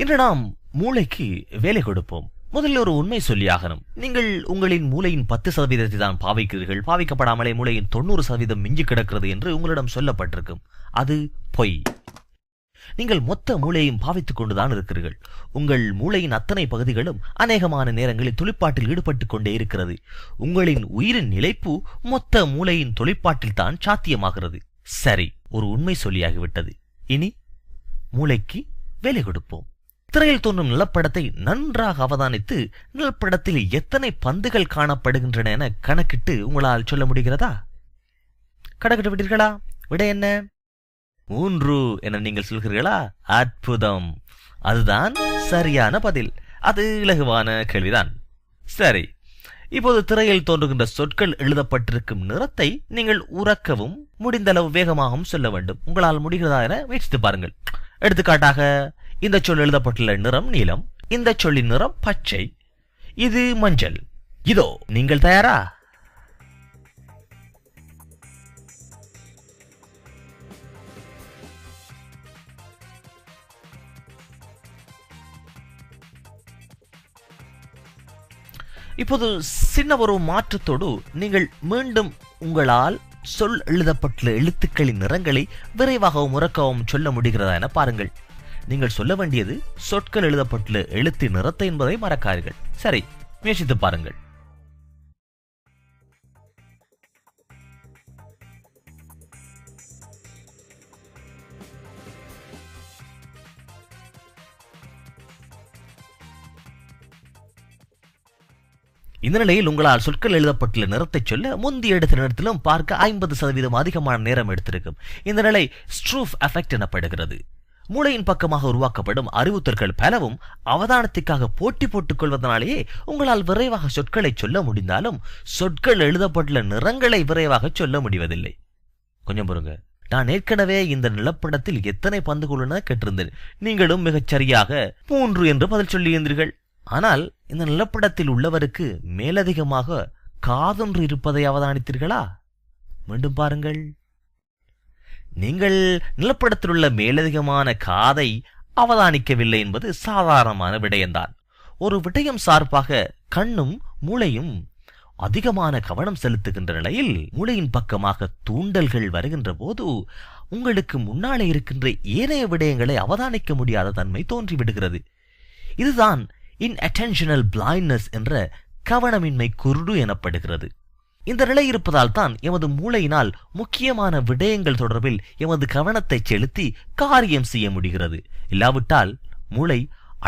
இன்று நாம் மூளைக்கு வேலை கொடுப்போம். முதலில் ஒரு உண்மை சொல்லியாகணும். நீங்கள் உங்களின் மூளையின் 10% தான் பாவிக்கிறீர்கள். பாவிக்கப்படாமலே மூளையின் 90% மிஞ்சி கிடக்கிறது என்று உங்களிடம் சொல்லப்பட்டிருக்கும். அது பொய். நீங்கள் மொத்த மூளையையும் பாவித்துக் கொண்டுதான் இருக்கிறீர்கள். உங்கள் மூளையின் அத்தனை பகுதிகளும் அநேகமான நேரங்களில் தொழிற்பாட்டில் ஈடுபட்டுக் கொண்டே இருக்கிறது. உங்களின் உயிரின் நிலைப்பு மொத்த மூளையின் தொழிற்பாட்டில் தான் சாத்தியமாகிறது. சரி, ஒரு உண்மை சொல்லியாகிவிட்டது. இனி மூளைக்கு வேலை கொடுப்போம். திரையில் தோன்றும் நிலப்படத்தை நன்றாக அவதானித்து நிலப்படத்தில் எத்தனை பந்துகள் காணப்படுகின்றன என கணக்கிட்டு உங்களால் சொல்ல முடிகிறதா? கணக்கிட்டு விட்டீர்களா? விட என்ன? 3 என நீங்கள் சொல்கிறீர்களா? அற்புதம், அதுதான் சரியான பதில். அது இலகுவான கேள்விதான். சரி, இப்போது திரையில் தோன்றுகின்ற சொற்கள் எழுதப்பட்டிருக்கும் நிறத்தை நீங்கள் உறக்கவும் முடிந்தளவு வேகமாகவும் சொல்ல வேண்டும். உங்களால் முடிகிறதா என முயற்சித்து பாருங்கள். எடுத்துக்காட்டாக, இந்த சொல் எழுதப்பட்டுள்ள நிறம் நீலம், இந்த சொல்லின் நிறம் பச்சை, இது மஞ்சள். இதோ, நீங்கள் தயாரா? இப்போது சின்ன ஒரு மாற்றத்தோடு நீங்கள் மீண்டும் உங்களால் சொல் எழுதப்பட்டுள்ள எழுத்துக்களின் நிறங்களை விரைவாகவும் உறக்கவும் சொல்ல முடிகிறதா என பாருங்கள். நீங்கள் சொல்ல வேண்டியது சொற்கள் எழுதப்பட்டுள்ள எழுத்து நிறத்தை என்பதை மறக்காதீர்கள். சரி, முயற்சித்து பாருங்கள். இந்த நிலையில் உங்களால் சொற்கள் எழுதப்பட்டுள்ள நிறத்தை சொல்ல முந்தைய எடுத்த நேரத்திலும் பார்க்க 50% அதிகமான நேரம் எடுத்திருக்கும். இந்த நிலை ஸ்ட்ரூஃப் எஃபெக்ட் எனப்படுகிறது. மூளையின் பக்கமாக உருவாக்கப்படும் அறிவுறுத்தல்கள் பலவும் அவதானத்துக்காக போட்டி போட்டுக் கொள்வதனாலேயே உங்களால் விரைவாக சொற்களை சொல்ல முடிந்தாலும் சொற்கள் எழுதப்பட்டுள்ள நிறங்களை விரைவாக சொல்ல முடிவதில்லை. கொஞ்சம் பொறுங்க, நான் ஏற்கனவே இந்த நிலப்படத்தில் எத்தனை பந்துகள் உள்ளன கேட்டிருந்தேன். நீங்களும் மிகச் சரியாக 3 என்று பதில் சொல்லியிருந்தீர்கள். ஆனால் இந்த நிலப்படத்தில் உள்ளவருக்கு மேலதிகமாக காதொன்று இருப்பதை அவதானித்தீர்களா? மீண்டும் பாருங்கள். நீங்கள் நிலப்படத்தில் உள்ள மேலதிகமான காதை அவதானிக்கவில்லை என்பது சாதாரணமான விடயம்தான். ஒரு விடயம் சார்பாக கண்ணும் மூளையும் அதிகமான கவனம் செலுத்துகின்ற நிலையில் மூளையின் பக்கமாக தூண்டல்கள் வருகின்ற போது உங்களுக்கு முன்னாலே இருக்கின்ற ஏனைய விடயங்களை அவதானிக்க முடியாத தன்மை தோன்றிவிடுகிறது. இதுதான் இன்அட்டென்ஷனல் பிளைண்ட்னஸ் என்ற கவனமின்மை குருடு எனப்படுகிறது. இந்த நிலை இருப்பதால் தான் எமது மூளையினால் முக்கியமான விடயங்கள் தொடர்பில் எமது கவனத்தை செலுத்தி காரியம் செய்ய முடிகிறது. இல்லாவிட்டால் மூளை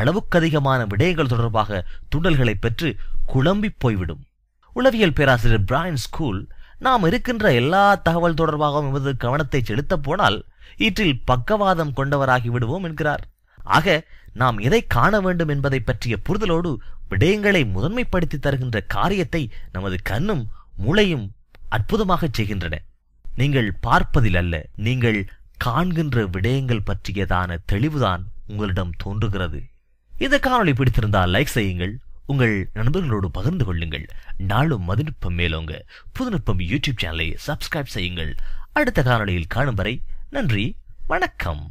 அளவுக்கு அதிகமான விடயங்கள் தொடர்பாக தூண்டல்களை பெற்று குழம்பி போய்விடும். உளவியல் பேராசிரியர் பிரையன் ஸ்கூல், நாம் இருக்கின்ற எல்லா தகவல் தொடர்பாகவும் எமது கவனத்தை செலுத்த போனால் ஈற்றில் பக்கவாதம் கொண்டவராகி விடுவோம் என்கிறார். ஆக நாம் எதை காண வேண்டும் என்பதை பற்றிய புரிதலோடு விடயங்களை முதன்மைப்படுத்தி தருகின்ற காரியத்தை நமது கண்ணும் மூளையும் அற்புதமாக செய்கின்றன. நீங்கள் பார்ப்பதில் அல்ல, நீங்கள் காண்கின்ற விடயங்கள் பற்றியதான தெளிவுதான் உங்களிடம் தோன்றுகிறது. இந்த காணொளி பிடித்திருந்தால் லைக் செய்யுங்கள், உங்கள் நண்பர்களோடு பகிர்ந்து கொள்ளுங்கள். நாளும் மதுநுட்பம் மேலோங்க புதுநுட்பம் யூடியூப் சேனலை சப்ஸ்கிரைப் செய்யுங்கள். அடுத்த காணொளியில் காணும் வரை நன்றி, வணக்கம்.